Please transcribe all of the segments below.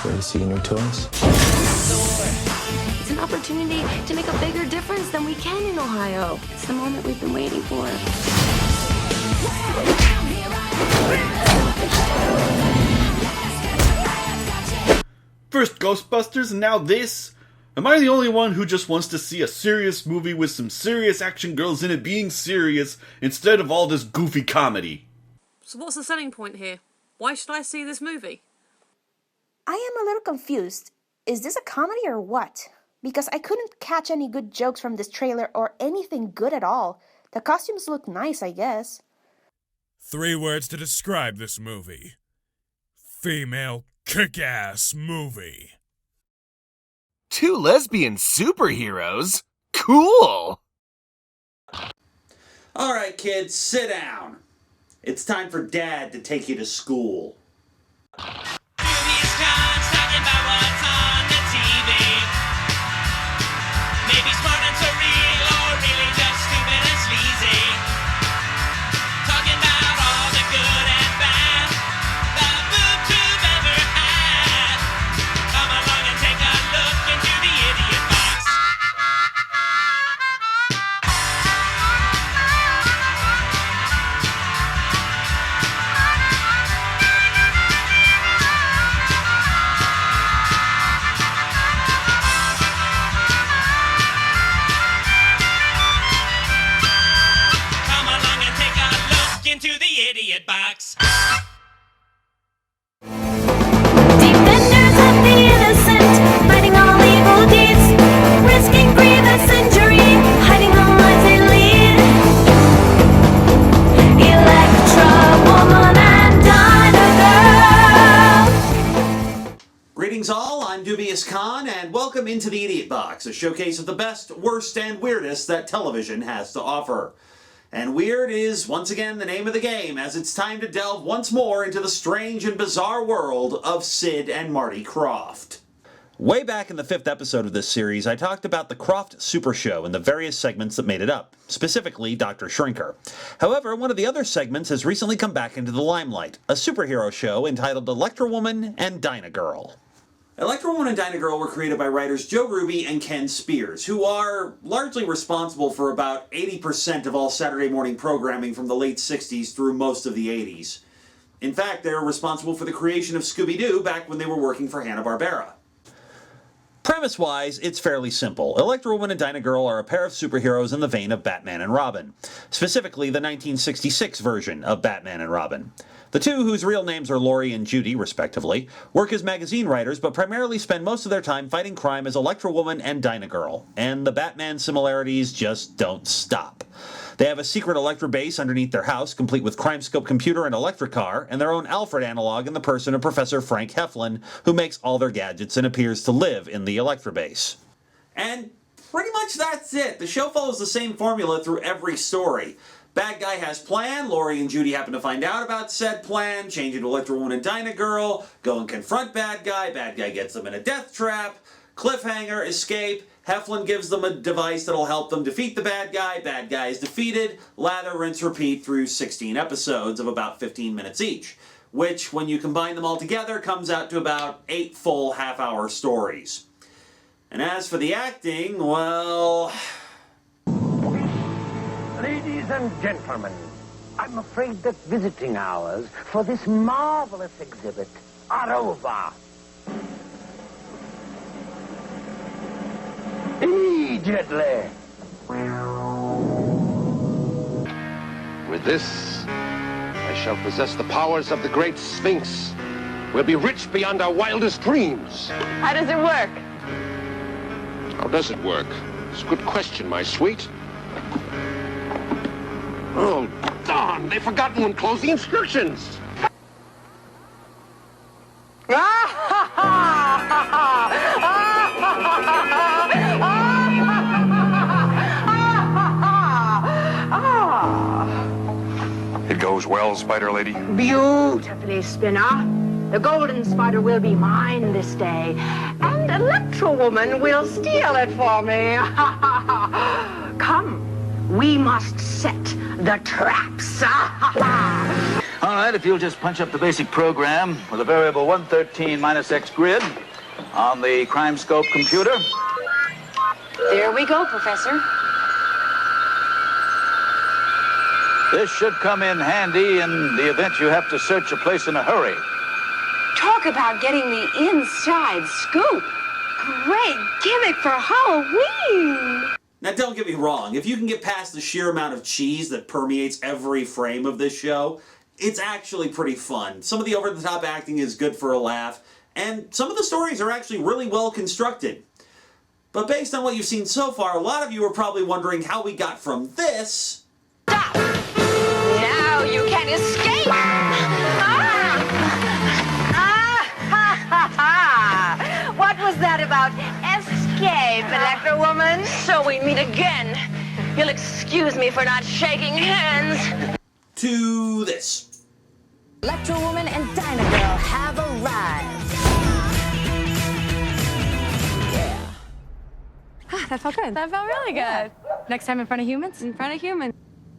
Ready to see your new toys? It's an opportunity to make a bigger difference than we can in Ohio. It's the moment we've been waiting for. First Ghostbusters and now this? Am I the only one who just wants to see a serious movie with some serious action girls in it being serious instead of all this goofy comedy? So what's the selling point here? Why should I see this movie? I am a little confused. Is this a comedy or what? Because I couldn't catch any good jokes from this trailer or anything good at all. The costumes look nice, I guess. 3 words to describe this movie. Female kick-ass movie. 2 lesbian superheroes? Cool! Alright kids, sit down. It's time for Dad to take you to school. Greetings all, I'm Dubious Khan, and welcome into the Idiot Box, a showcase of the best, worst, and weirdest that television has to offer. And weird is, once again, the name of the game, as it's time to delve once more into the strange and bizarre world of Sid and Marty Krofft. Way back in the 5th episode of this series, I talked about the Krofft Super Show and the various segments that made it up, specifically Dr. Shrinker. However, one of the other segments has recently come back into the limelight, a superhero show entitled Electra Woman and Dyna Girl. Electra Woman and Dyna Girl were created by writers Joe Ruby and Ken Spears, who are largely responsible for about 80% of all Saturday morning programming from the late 60s through most of the 80s. In fact, they were responsible for the creation of Scooby-Doo back when they were working for Hanna-Barbera. Premise-wise, it's fairly simple. Electra Woman and Dyna Girl are a pair of superheroes in the vein of Batman and Robin. Specifically, the 1966 version of Batman and Robin. The two, whose real names are Laurie and Judy, respectively, work as magazine writers, but primarily spend most of their time fighting crime as Electra Woman and Dyna Girl. And the Batman similarities just don't stop. They have a secret Electra base underneath their house, complete with CrimeScope computer and electric car, and their own Alfred analog in the person of Professor Frank Heflin, who makes all their gadgets and appears to live in the Electra base. And pretty much that's it. The show follows the same formula through every story. Bad guy has plan, Laurie and Judy happen to find out about said plan, change into Electra Woman and Dyna Girl, go and confront bad guy gets them in a death trap, cliffhanger, escape, Heflin gives them a device that'll help them defeat the bad guy is defeated, lather, rinse, repeat through 16 episodes of about 15 minutes each, which, when you combine them all together, comes out to about 8 full half-hour stories. And as for the acting, well... Ladies and gentlemen, I'm afraid that visiting hours for this marvelous exhibit are over. Immediately. With this, I shall possess the powers of the great Sphinx. We'll be rich beyond our wildest dreams. How does it work? How does it work? It's a good question, my sweet. Oh, darn! They've forgotten to enclose the instructions. It goes well, Spider Lady? Beautifully, Spinner. The golden spider will be mine this day, and Electra Woman will steal it for me. Come, we must set the traps. All right, if you'll just punch up the basic program with a variable 113 minus X grid on the crime scope computer. There we go, Professor. This should come in handy in the event you have to search a place in a hurry. Talk about getting the inside scoop. Great gimmick for Halloween. Now, don't get me wrong. If you can get past the sheer amount of cheese that permeates every frame of this show, it's actually pretty fun. Some of the over-the-top acting is good for a laugh, and some of the stories are actually really well constructed. But based on what you've seen so far, a lot of you are probably wondering how we got from this... Stop! Now you can escape! What was that about escape, Electra woman? So we meet again. You'll excuse me for not shaking hands. To this. Electra woman and Dyna girl have arrived. Yeah. That felt good. That felt really good. Next time in front of humans? In front of humans.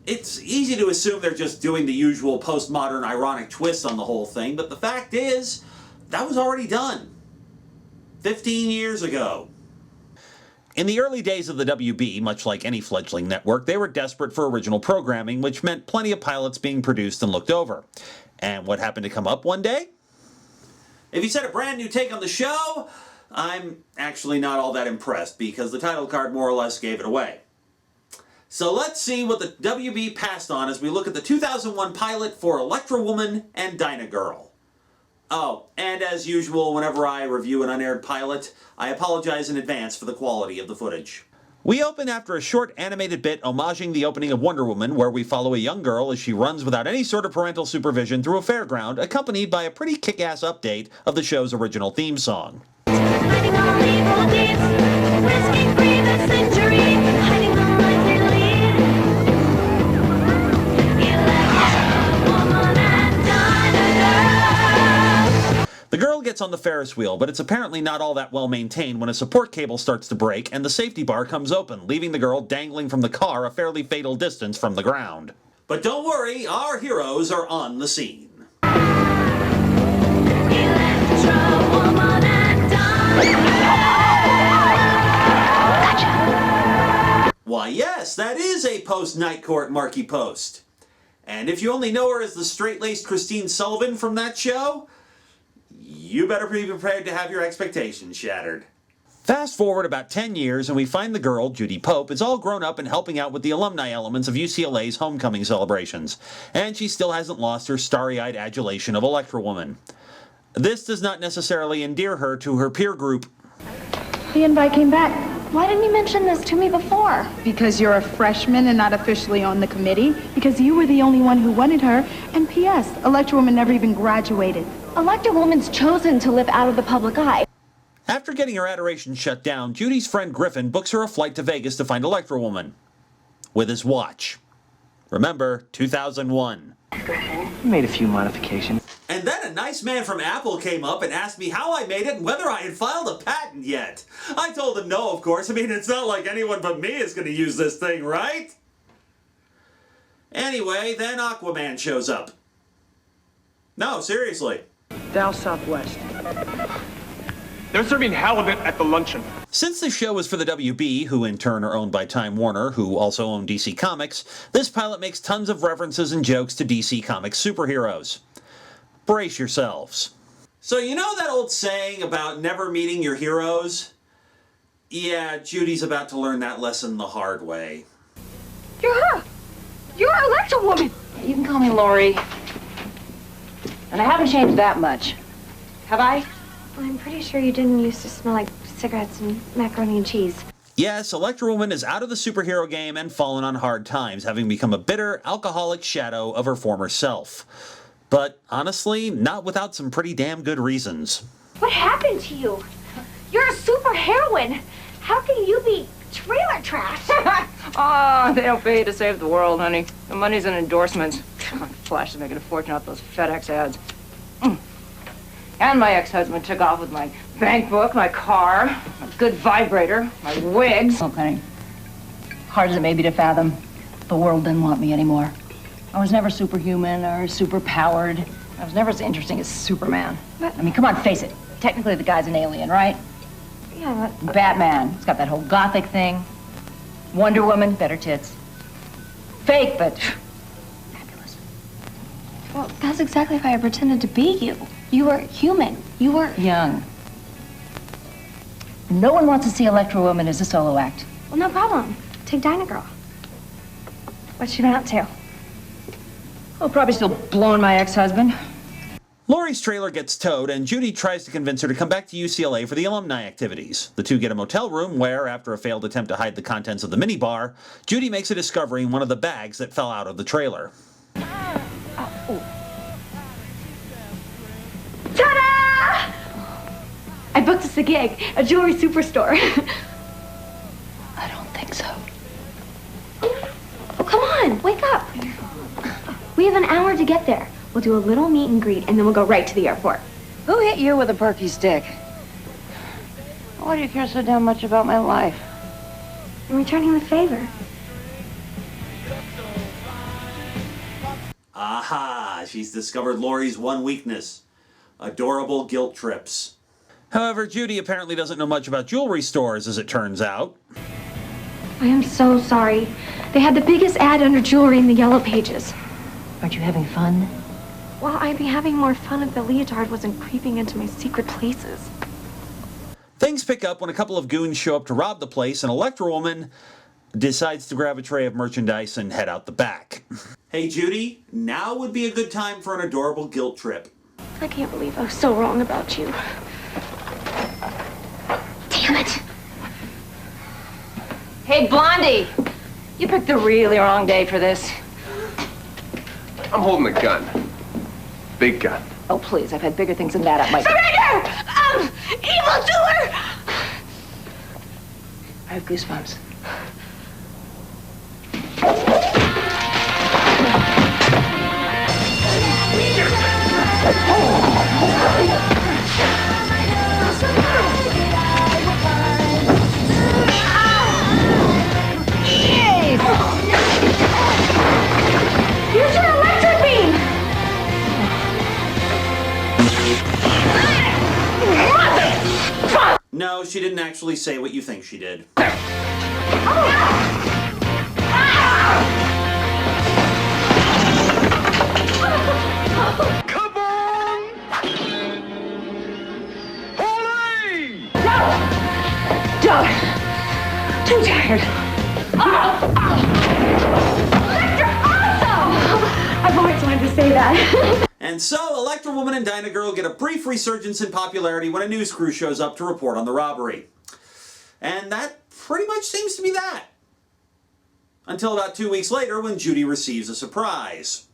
It's easy to assume they're just doing the usual postmodern ironic twist on the whole thing, but the fact is, that was already done. 15 years ago. In the early days of the WB, much like any fledgling network, they were desperate for original programming, which meant plenty of pilots being produced and looked over. And what happened to come up one day? If you said a brand new take on the show, I'm actually not all that impressed, because the title card more or less gave it away. So let's see what the WB passed on as we look at the 2001 pilot for Electra Woman and Dyna Girl. Oh, and as usual, whenever I review an unaired pilot, I apologize in advance for the quality of the footage. We open after a short animated bit homaging the opening of Wonder Woman, where we follow a young girl as she runs without any sort of parental supervision through a fairground, accompanied by a pretty kick-ass update of the show's original theme song. Hiding all evil deeds, risking grievous injury, hiding all life we lead. Electra, woman and Dyna girl. The girl gets on the Ferris wheel, but it's apparently not all that well maintained when a support cable starts to break and the safety bar comes open, leaving the girl dangling from the car a fairly fatal distance from the ground. But don't worry, our heroes are on the scene. Electra, woman and Dyna. Why yes, that is a post-Night Court Marquee Post. And if you only know her as the straight-laced Christine Sullivan from that show, you better be prepared to have your expectations shattered. Fast forward about 10 years and we find the girl, Judy Pope, is all grown up and helping out with the alumni elements of UCLA's homecoming celebrations. And she still hasn't lost her starry-eyed adulation of Electra Woman. This does not necessarily endear her to her peer group. The invite came back. Why didn't you mention this to me before? Because you're a freshman and not officially on the committee. Because you were the only one who wanted her. And P.S., Electra Woman never even graduated. Electra Woman's chosen to live out of the public eye. After getting her adoration shut down, Judy's friend Griffin books her a flight to Vegas to find Electra Woman. With his watch. Remember, 2001. I made a few modifications. And then a nice man from Apple came up and asked me how I made it and whether I had filed a patent yet. I told him no, of course. I mean, it's not like anyone but me is going to use this thing, right? Anyway, then Aquaman shows up. No, seriously. Down Southwest. They're serving halibut at the luncheon. Since the show is for the WB, who in turn are owned by Time Warner, who also own DC Comics, this pilot makes tons of references and jokes to DC Comics superheroes. Brace yourselves. So you know that old saying about never meeting your heroes? Yeah, Judy's about to learn that lesson the hard way. You're her! You're Electra Woman! You can call me Lori. And I haven't changed that much. Have I? I'm pretty sure you didn't used to smell like cigarettes and macaroni and cheese. Yes, Electra Woman is out of the superhero game and fallen on hard times, having become a bitter, alcoholic shadow of her former self. But honestly, not without some pretty damn good reasons. What happened to you? You're a super heroine. How can you be trailer trash? Oh, they don't pay you to save the world, honey. The money's in endorsements. Flash is making a fortune off those FedEx ads. And my ex-husband took off with my bank book, my car, my good vibrator, my wigs. Okay. Hard as it may be to fathom, the world didn't want me anymore. I was never superhuman or superpowered. I was never as interesting as Superman. I mean, come on, face it. Technically, the guy's an alien, right? Yeah, but... Batman, he's got that whole gothic thing. Wonder Woman, better tits. Fake, but fabulous. Well, that's exactly why I pretended to be you. You were human. You were... Young. No one wants to see Electra Woman as a solo act. Well, no problem. Take Dyna Girl. What's she been up to? Oh, probably still blowing my ex-husband. Laurie's trailer gets towed, and Judy tries to convince her to come back to UCLA for the alumni activities. The two get a motel room where, after a failed attempt to hide the contents of the minibar, Judy makes a discovery in one of the bags that fell out of the trailer. Ta-da! I booked us a gig, a jewelry superstore. I don't think so. Oh, come on, wake up. We have an hour to get there. We'll do a little meet and greet, and then we'll go right to the airport. Who hit you with a perky stick? Why do you care so damn much about my life? I'm returning the favor. Aha! She's discovered Laurie's one weakness. Adorable guilt trips. However, Judy apparently doesn't know much about jewelry stores, as it turns out. I am so sorry. They had the biggest ad under jewelry in the yellow pages. Aren't you having fun? Well, I'd be having more fun if the leotard wasn't creeping into my secret places. Things pick up when a couple of goons show up to rob the place, and Electra Woman decides to grab a tray of merchandise and head out the back. Hey Judy, now would be a good time for an adorable guilt trip. I can't believe I was so wrong about you. Damn it! Hey, Blondie! You picked the really wrong day for this. I'm holding a gun. Big gun. Oh, please, I've had bigger things than that up my... Surrender! Evildoer! I have goosebumps. Use your electric beam! No, she didn't actually say what you think she did. Come on! Holy! Don't! Too tired. Electra, awesome! I've always wanted to say that. And so, Electra Woman and Dyna Girl get a brief resurgence in popularity when a news crew shows up to report on the robbery. And that pretty much seems to be that. Until about 2 weeks later when Judy receives a surprise.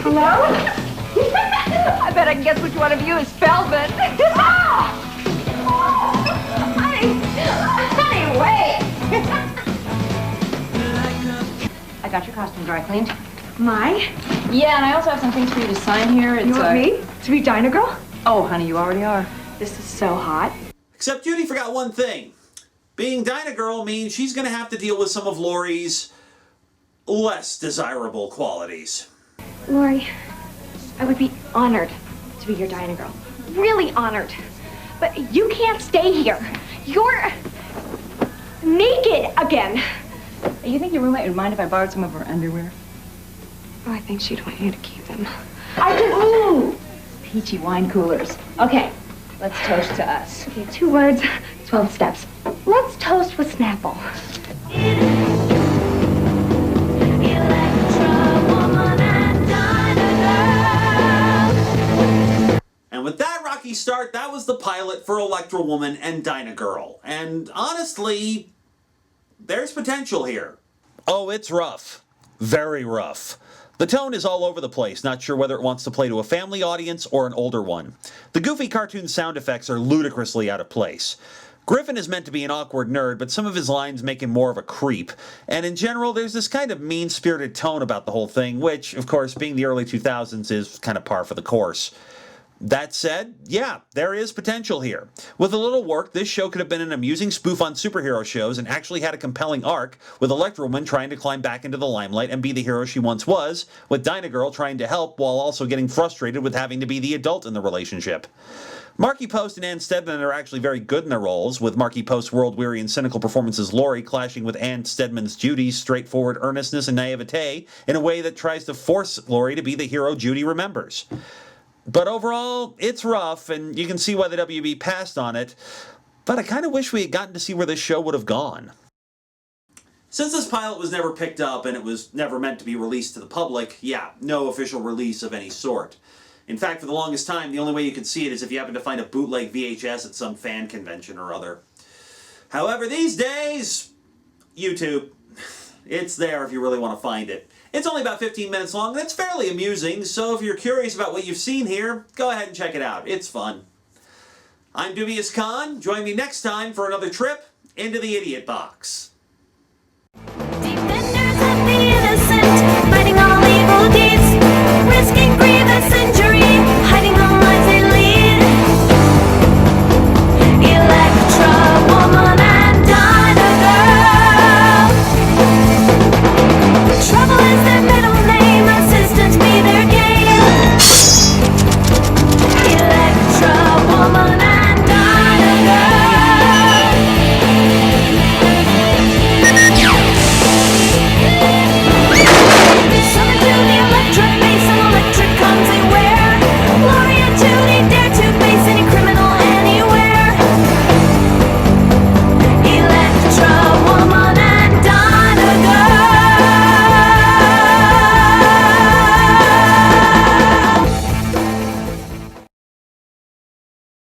Hello? I bet I can guess which one of you is Feldman. Honey, wait! I got your costume dry cleaned. My? Yeah, and I also have some things for you to sign here. It's, You want me to be Dyna Girl? Oh, honey, you already are. This is so hot. Except Judy forgot one thing. Being Dyna Girl means she's going to have to deal with some of Laurie's less desirable qualities. Laurie, I would be honored to be your Dyna Girl. Really honored. But you can't stay here. You're naked again. You think your roommate would mind if I borrowed some of her underwear? Oh, I think she'd want you to keep them. I just... Ooh! Peachy wine coolers. Okay, let's toast to us. Okay, 2 words, 12 steps. Let's toast with Snapple. And with that rocky start, that was the pilot for Electra Woman and Dyna Girl. And honestly, there's potential here. Oh, it's rough. Very rough. The tone is all over the place, not sure whether it wants to play to a family audience or an older one. The goofy cartoon sound effects are ludicrously out of place. Griffin is meant to be an awkward nerd, but some of his lines make him more of a creep. And in general, there's this kind of mean-spirited tone about the whole thing, which, of course, being the early 2000s is kind of par for the course. That said, yeah, there is potential here. With a little work, this show could have been an amusing spoof on superhero shows and actually had a compelling arc, with Electra Woman trying to climb back into the limelight and be the hero she once was, with Dyna Girl trying to help while also getting frustrated with having to be the adult in the relationship. Markie Post and Ann Stedman are actually very good in their roles, with Markie Post's world-weary and cynical performances Laurie clashing with Ann Stedman's Judy's straightforward earnestness and naivete in a way that tries to force Laurie to be the hero Judy remembers. But overall, it's rough, and you can see why the WB passed on it, but I kind of wish we had gotten to see where this show would have gone. Since this pilot was never picked up and it was never meant to be released to the public, yeah, no official release of any sort. In fact, for the longest time, the only way you could see it is if you happen to find a bootleg VHS at some fan convention or other. However, these days, YouTube. It's there if you really want to find it. It's only about 15 minutes long, and it's fairly amusing, so if you're curious about what you've seen here, go ahead and check it out. It's fun. I'm Dubious Khan. Join me next time for another trip into the Idiot Box.